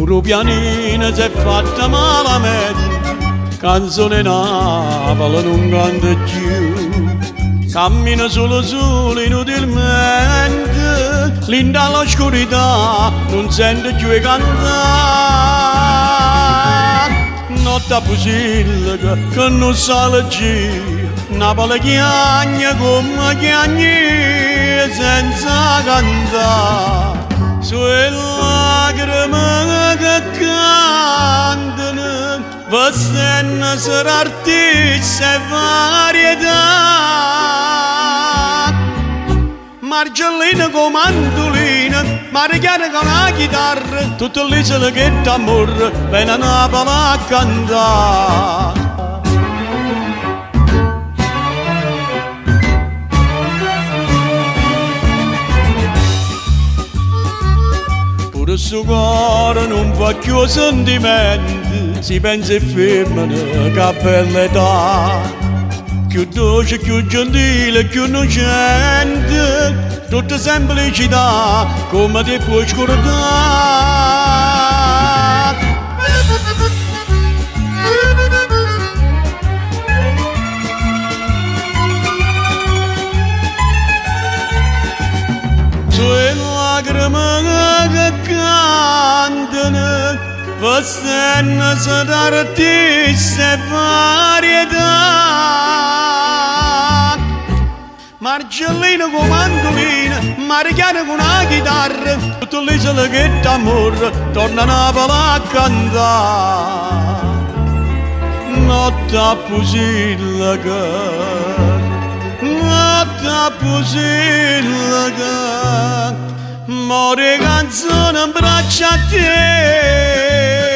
pure pianina si è fatta malamente, canzone Napoli non canta più, cammina solo inutilmente, linda all'oscurità non sente più cantare. Notte pusilla che non sale giù, Napoli chiagna come chiagni senza cantare. Sulle lacrime che cantano, vestendo solo artisti e varietà. Margellina con mandolina, Mariana con la chitarra, tutte le isole che d'amore vengono a Napoli a cantare. Pure sto cuore non fa più sentimenti, si pensa e fermano che bella età. Più dolce, più gentile, più innocente, tutta semplicità, come ti puoi scordare. Sulle lacrime che cantano, vestendo solo artisti e varietà. Margellina con mandolina, Mariana con la chitarra, tutte le isole che d'amore torna a Napoli a cantare. Notte a pusilla che muore canzone in braccio a te.